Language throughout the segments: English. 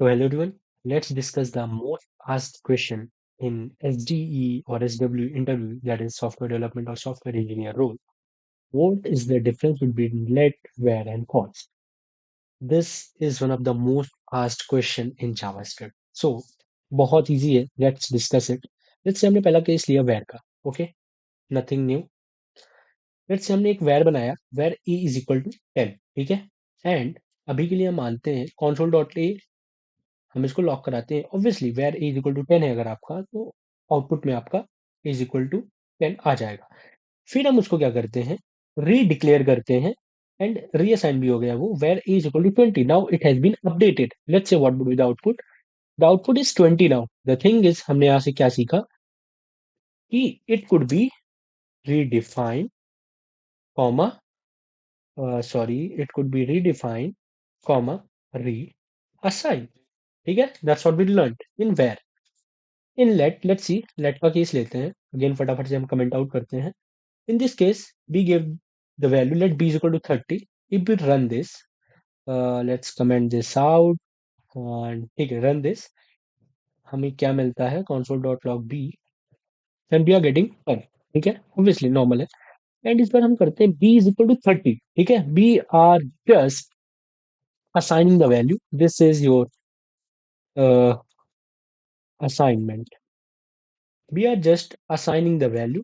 So hello everyone, let's discuss the most asked question in SDE or SW interview, that is software development or software engineer role. What is the difference between let, where and const? This is one of the most asked question in JavaScript. So बहुत easy है, let's discuss it. Let's say हमने पहला case लिया where का, okay? Nothing new. Let's say हमने एक where बनाया, where a is equal to 10, ठीक है? And अभी के लिए हम मानते हैं console.a हम इसको लॉक कराते हैं obviously where is equal to 10 है अगर आपका तो आउटपुट में आपका इज इक्वल टू 10 आ जाएगा फिर हम उसको क्या करते हैं रीडिक्लेयर करते हैं एंड रीअसाइन भी हो गया वो where is equal to 20 now it has been updated let's say what would be the output is 20 now the thing is हमने यहाँ से क्या सीखा कि it could be redefined comma sorry it could be redefined comma reassign ठीक है that's what we learned in where in let's see let का case लेते हैं अगेन फटाफट से हम कमेंट आउट करते हैं in this case we give the value let b is equal to 30 if we run this let's comment this out and ठीक है run this हमें क्या मिलता है console.log b then we are getting 10 ठीक है obviously normal है and इस बार हम करते हैं b is equal to 30 ठीक है we are just assigning the value this is your uh, assignment we are just assigning the value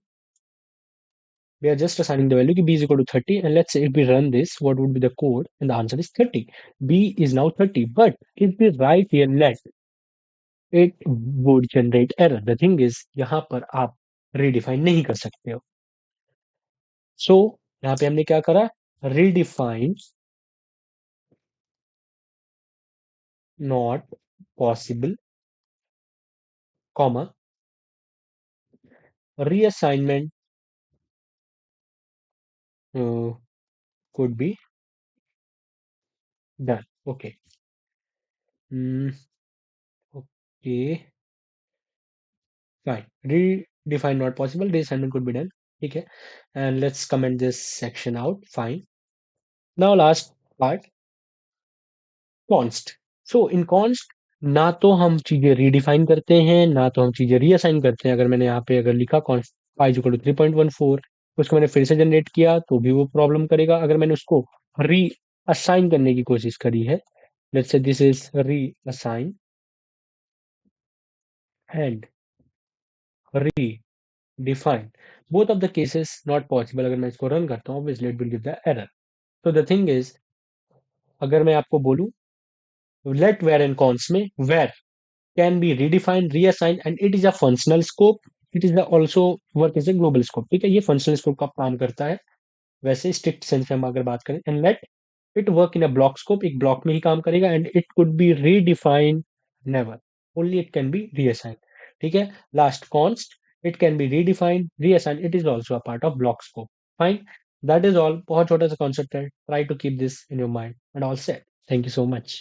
we are just assigning the value b is equal to 30 and let's say if we run this what would be the code and the answer is 30 b is now 30 but if we write here let it would generate error the thing is यहाँ पर आप redefine नहीं कर सकते हो so यहाँ पे हमने क्या करा redefine not possible comma reassignment could be done okay mm, okay fine redefine not possible reassignment could be done ठीक है and let's comment this section out fine now last part const so in const ना तो हम चीजें redefine करते हैं ना तो हम चीजें रीअसाइन करते हैं अगर मैंने यहाँ पे अगर लिखा const i इक्वल टू 3.14 उसको मैंने फिर से जनरेट किया तो भी वो प्रॉब्लम करेगा अगर मैंने उसको री असाइन करने की कोशिश करी है let's say this is reassign and redefine both of the cases not possible अगर मैं इसको रन करता हूँ obviously it will give the error तो द थिंग इज अगर मैं आपको बोलूं लेट वेर एंड कॉन्स में var can be redefined, reassigned, and it is a functional scope. It is the also work as a global scope. ठीक है ये functional scope का काम करता है वैसे strict sense में हम अगर बात करें and let it work in a block scope एक block में ही काम करेगा and it could be redefined never only it can be reassigned ठीक है last const it can be redefined reassigned it is also a part of block scope fine that is all बहुत छोटा सा concept है try to keep this in your mind and all set thank you so much